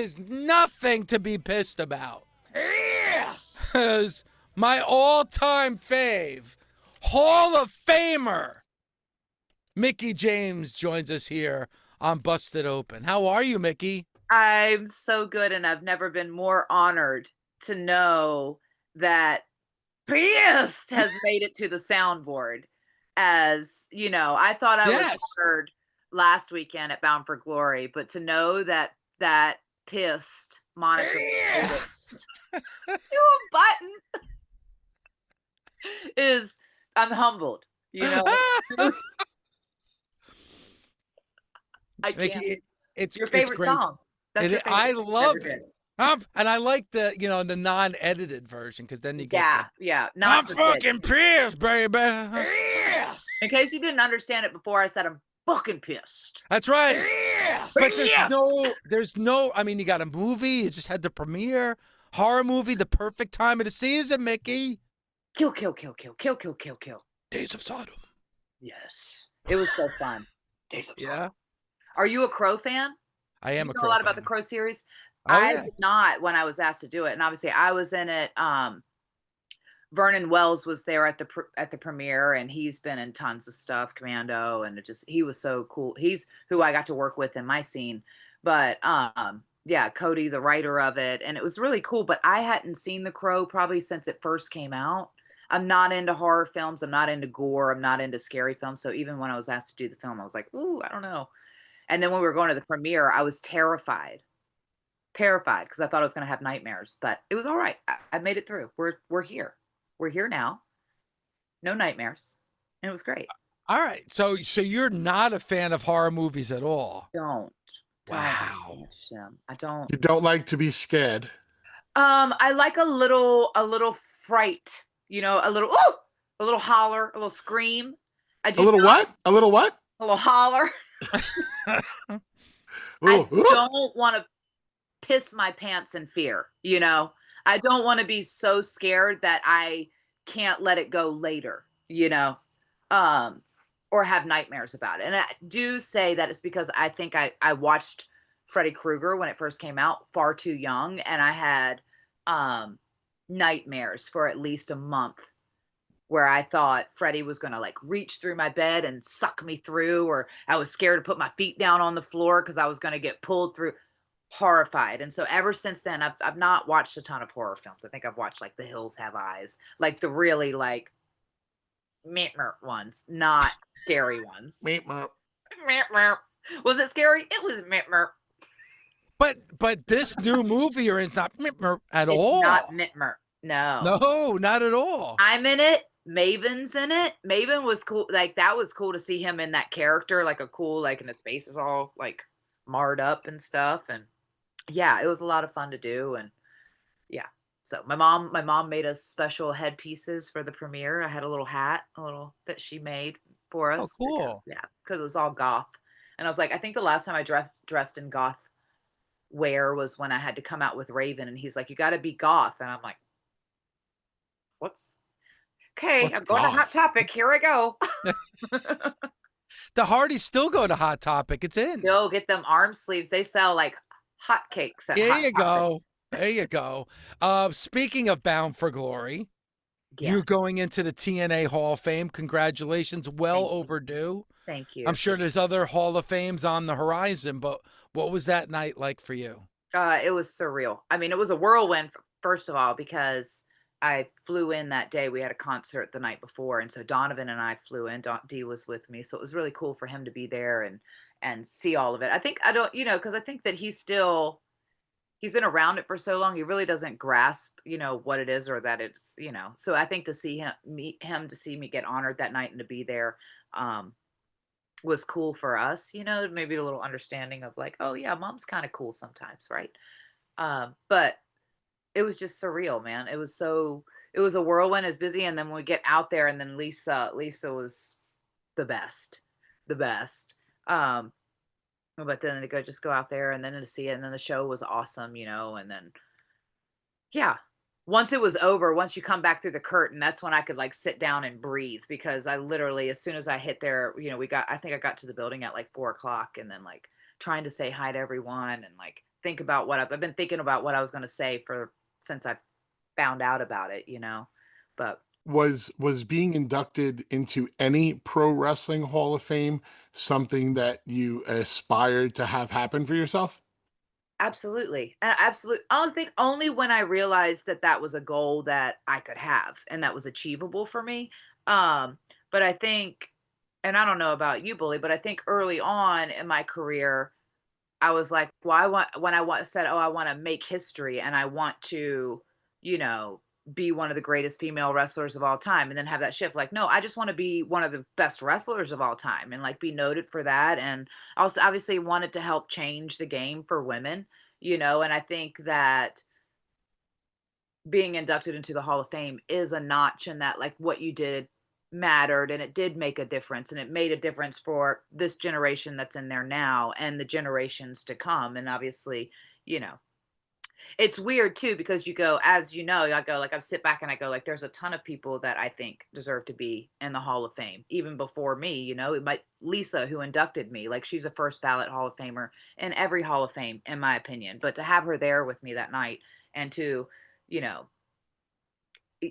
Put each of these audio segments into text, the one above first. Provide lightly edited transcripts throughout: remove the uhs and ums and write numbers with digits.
is nothing to be pissed about. Yes! Because my all-time fave, Hall of Famer, Mickie James joins us here on Busted Open. How are you, Mickie? I'm so good, and I've never been more honored to know that Priest has made it to the soundboard. As you know, I thought I was honored last weekend at Bound for Glory, but to know that pissed moniker to a button is, I'm humbled. You know, I can't. Mickie, it's your favorite great. song. That's your favorite I love it. And I like the non-edited version, because then you get not I'm fucking pissed, baby. Yes! In case you didn't understand it before, I said I'm fucking pissed. That's right. Yes! But there's no. I mean, you got a movie. You just had the premiere. Horror movie, the perfect time of the season, Mickie. Kill. Days of Sodom. Yes, it was so fun. Days of Sodom. Yeah. Are you a Crow fan? I am a Crow fan. A lot fan. about the Crow series. Oh, I did not when I was asked to do it, and obviously I was in it. Vernon Wells was there at the premiere, and he's been in tons of stuff, Commando, and he was so cool. He's who I got to work with in my scene. But yeah, Cody, the writer of it, and it was really cool. But I hadn't seen The Crow probably since it first came out. I'm not into horror films. I'm not into gore. I'm not into scary films. So even when I was asked to do the film, I was like, ooh, I don't know. And then when we were going to the premiere, I was terrified because I thought I was going to have nightmares, but it was all right. I made it through. We're here. We're here now. No nightmares. And it was great. All right. So you're not a fan of horror movies at all? Don't. Wow. I don't. You don't like to be scared. I like a little fright, a little holler, a little scream. A little what? A little what? A little holler. I don't want to piss my pants in fear. I don't want to be so scared that I can't let it go later, or have nightmares about it. And I do say that it's because I think I watched Freddy Krueger when it first came out far too young, and I had nightmares for at least a month where I thought Freddy was going to reach through my bed and suck me through, or I was scared to put my feet down on the floor because I was going to get pulled through. Horrified. And so ever since then, I've not watched a ton of horror films. I think I've watched The Hills Have Eyes, the really ones, not scary ones. Was it scary? It was But this new movie you're in is not at all. It's not no. No, not at all. I'm in it. Maven's in it. Maven was cool. That was cool to see him in that character, a cool, and his face is all marred up and stuff. And yeah, it was a lot of fun to do. And yeah, so my mom made us special headpieces for the premiere. I had a little hat, that she made for us. Oh, cool. Because it was all goth. And I was like, I think the last time I dressed in goth wear was when I had to come out with Raven, and he's like, you got to be goth. And I'm like, what's I'm going to Hot Topic. Here I go. The Hardys still go to Hot Topic. It's in. Go get them arm sleeves. They sell hotcakes at There you go. There you go. Speaking of Bound for Glory, you're going into the TNA Hall of Fame. Congratulations. Well overdue. Thank you. I'm sure there's other Hall of Fames on the horizon, but what was that night like for you? It was surreal. I mean, it was a whirlwind, first of all, because I flew in that day. We had a concert the night before, and so Donovan and I flew in. D was with me, so it was really cool for him to be there and see all of it. Because I think that he's been around it for so long, he really doesn't grasp, what it is, or that it's, So I think to see to see me get honored that night and to be there, was cool for us. Maybe a little understanding of oh yeah, mom's kind of cool sometimes, right? But it was just surreal, man. It was a whirlwind. It was busy. And then when we get out there, and then Lisa was the best. But then to go out there and then to see it. And then the show was awesome, and then, yeah, once it was over, once you come back through the curtain, that's when I could sit down and breathe, because I literally, as soon as I hit there, I think I got to the building at 4:00, and then trying to say hi to everyone and think about I've been thinking about what I was going to say since I found out about it, but Was being inducted into any pro wrestling Hall of Fame something that you aspired to have happen for yourself? absolutely. Absolutely. I think only when I realized that that was a goal that I could have and that was achievable for me. Um, but I think, and I don't know about you, Bully, but I think early on in my career, I was like, well, said, oh, I want to make history and I want to, you know, be one of the greatest female wrestlers of all time and then have that shift. Like, no, I just want to be one of the best wrestlers of all time and like be noted for that. And also obviously wanted to help change the game for women, and I think that being inducted into the Hall of Fame is a notch in that, like, what you did mattered and it did make a difference and it made a difference for this generation that's in there now and the generations to come. And obviously, you know, it's weird too because you go, as you know, I go like I sit back and I go like there's a ton of people that I think deserve to be in the Hall of Fame even before me. It might Lisa who inducted me, like she's a first ballot Hall of Famer in every Hall of Fame in my opinion. But to have her there with me that night and to, you know,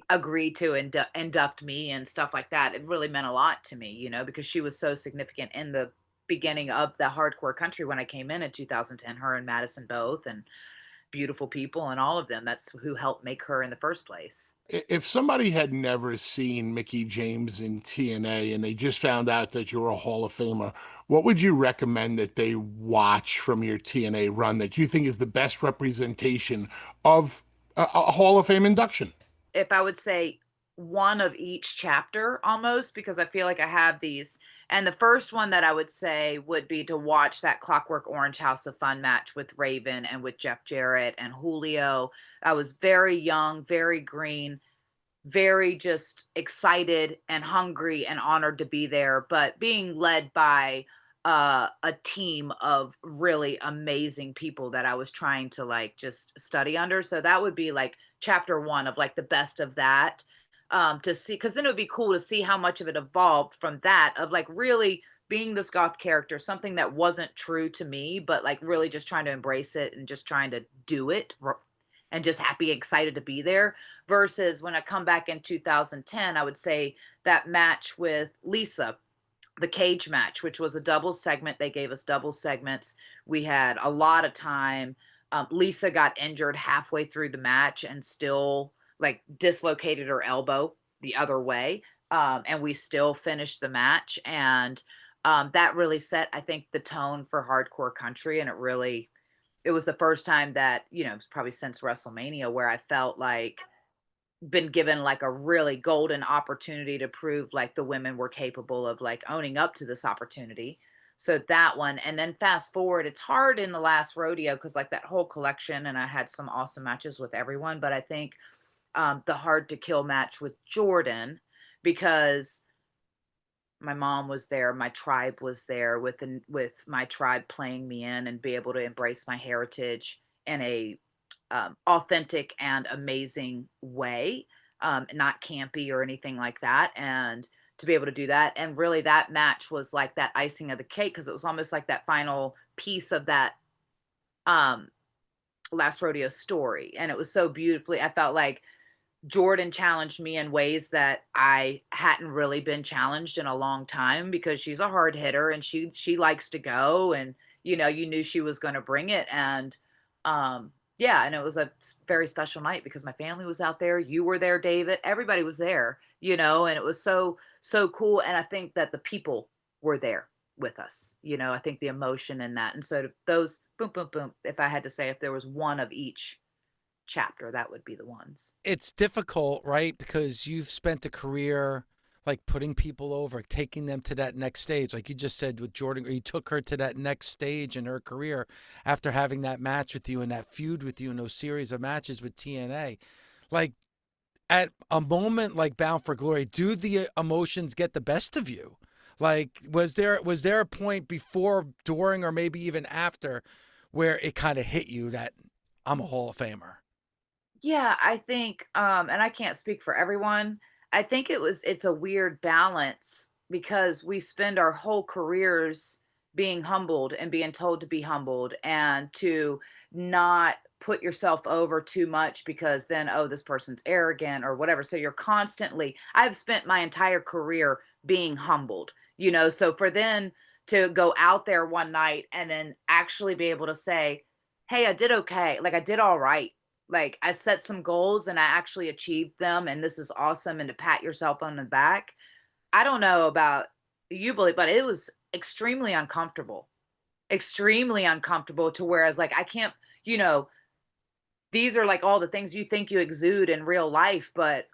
agree to induct me and stuff like that. It really meant a lot to me, because she was so significant in the beginning of the hardcore country when I came in 2010. Her and Madison both, and beautiful people, and all of them. That's who helped make her in the first place. If somebody had never seen Mickie James in TNA and they just found out that you're a Hall of Famer, what would you recommend that they watch from your TNA run that you think is the best representation of a Hall of Fame induction? If I would say one of each chapter almost, because I feel like I have these. And the first one that I would say would be to watch that Clockwork Orange House of Fun match with Raven and with Jeff Jarrett and Julio. I was very young, very green, very just excited and hungry and honored to be there, but being led by a team of really amazing people that I was trying to like just study under. So that would be like chapter one of like the best of that, to see, because then it would be cool to see how much of it evolved from that of like really being this goth character, something that wasn't true to me, but like really just trying to embrace it and just trying to do it and just happy, excited to be there. Versus when I come back in 2010, I would say that match with Lisa, the cage match, which was a double segment. They gave us double segments. We had a lot of time. Lisa got injured halfway through the match and still like dislocated her elbow the other way. And we still finished the match. And that really set, I think, the tone for hardcore country. And it was the first time that, probably since WrestleMania where I felt like been given like a really golden opportunity to prove like the women were capable of like owning up to this opportunity. So that one, and then fast forward, it's hard in the last rodeo because like that whole collection, and I had some awesome matches with everyone, but I think the hard to kill match with Jordan, because my mom was there, my tribe was there with my tribe playing me in and be able to embrace my heritage in a authentic and amazing way, not campy or anything like that. And to be able to do that, and really that match was like that icing of the cake because it was almost like that final piece of that um, last rodeo story, and it was so beautifully. I felt like Jordan challenged me in ways that I hadn't really been challenged in a long time because she's a hard hitter and she likes to go, and you knew she was going to bring it. And yeah, and it was a very special night because my family was out there, you were there, David, everybody was there, and it was so cool. And I think that the people were there with us, I think the emotion in that. And so those boom boom boom, if I had to say if there was one of each chapter, that would be the ones. It's difficult, right? Because you've spent a career like putting people over, taking them to that next stage. Like you just said with Jordan, or you took her to that next stage in her career after having that match with you and that feud with you in those series of matches with TNA. Like at a moment like Bound for Glory, do the emotions get the best of you? Like was there a point before, during, or maybe even after where it kind of hit you that I'm a Hall of Famer? Yeah, I think, and I can't speak for everyone. I think it's a weird balance because we spend our whole careers being humbled and being told to be humbled and to not put yourself over too much because then, oh, this person's arrogant or whatever. So you're constantly, I've spent my entire career being humbled, so for then to go out there one night and then actually be able to say, hey, I did okay. Like I did all right. Like I set some goals and I actually achieved them. And this is awesome. And to pat yourself on the back. I don't know about you, Billy, but it was extremely uncomfortable to whereas like I can't, you know, these are like all the things you think you exude in real life, but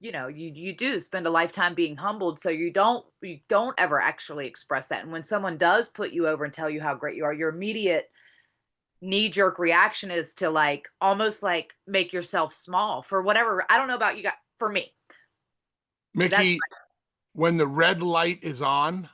you do spend a lifetime being humbled, so you don't ever actually express that. And when someone does put you over and tell you how great you are, your immediate knee jerk reaction is to like almost like make yourself small for whatever. I don't know about you guys. For me, that's Mickie, when the red light is on,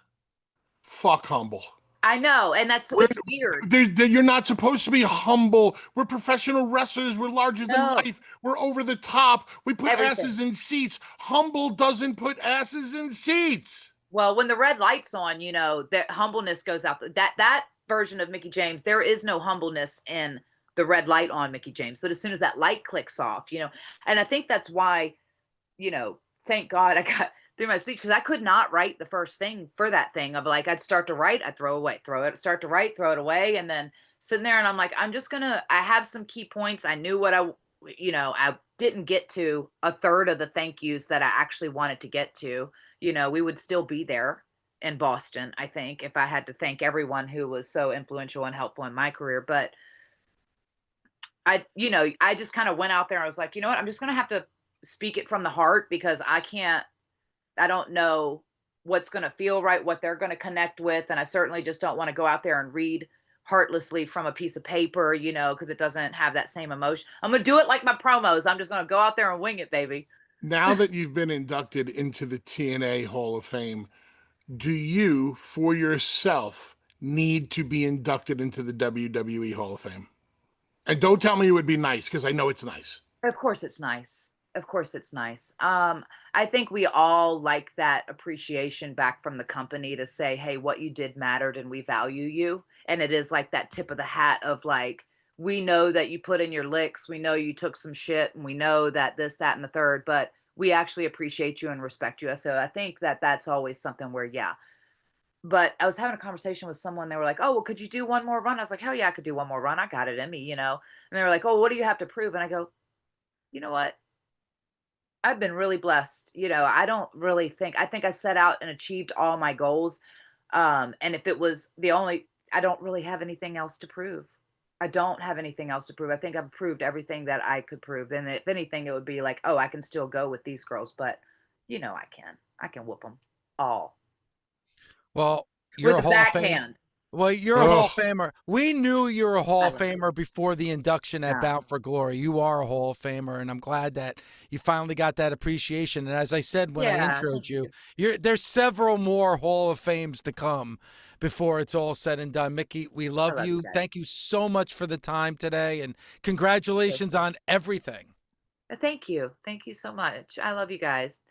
fuck humble. I know, and that's We're, it's weird. you're not supposed to be humble. We're professional wrestlers. We're larger than No, life. We're over the top. We put everything. asses in seats. Humble doesn't put asses in seats. Well, when the red light's on, that humbleness goes out. That version of Mickie James, there is no humbleness in the red light on Mickie James. But as soon as that light clicks off, and I think that's why, thank God I got through my speech because I could not write the first thing for that thing of like I'd start to write, I'd throw away, throw it, start to write, throw it away, and then sitting there and I'm like, I have some key points. I knew what I didn't get to a third of the thank yous that I actually wanted to get to. We would still be there in Boston, I think, if I had to thank everyone who was so influential and helpful in my career. But I just kind of went out there and I was like, you know what, I'm just going to have to speak it from the heart because I don't know what's going to feel right, what they're going to connect with. And I certainly just don't want to go out there and read heartlessly from a piece of paper, because it doesn't have that same emotion. I'm going to do it like my promos. I'm just going to go out there and wing it, baby. Now that you've been inducted into the TNA Hall of Fame, do you, for yourself, need to be inducted into the WWE Hall of Fame? And don't tell me it would be nice because I know it's nice. Of course it's nice. Of course it's nice. I think we all like that appreciation back from the company to say, hey, what you did mattered and we value you. And it is like that tip of the hat of like, we know that you put in your licks. We know you took some shit and we know that this, that, and the third, but we actually appreciate you and respect you. So I think that that's always something where, yeah. But I was having a conversation with someone. They were like, oh, well, could you do one more run? I was like, hell yeah, I could do one more run. I got it in me. And they were like, oh, what do you have to prove? And I go, you know what? I've been really blessed. I don't really I think I set out and achieved all my goals. And if it was I don't really have anything else to prove. I don't have anything else to prove. I think I've proved everything that I could prove. And if anything, it would be like, oh, I can still go with these girls, but I can whoop them all Well, you're with a the Hall of Fame. backhand. Well, you're a Hall of Famer. We knew you were a Hall I of love Famer before the induction at Yeah. Bound for Glory. You are a Hall of Famer, and I'm glad that you finally got that appreciation. And as I said when I Yeah, introed thank you, there's several more Hall of Fames to come before it's all said and done. Mickie, we I love love you you. guys. Thank you so much for the time today, and congratulations on everything. Thank you. Thank you so much. I love you guys.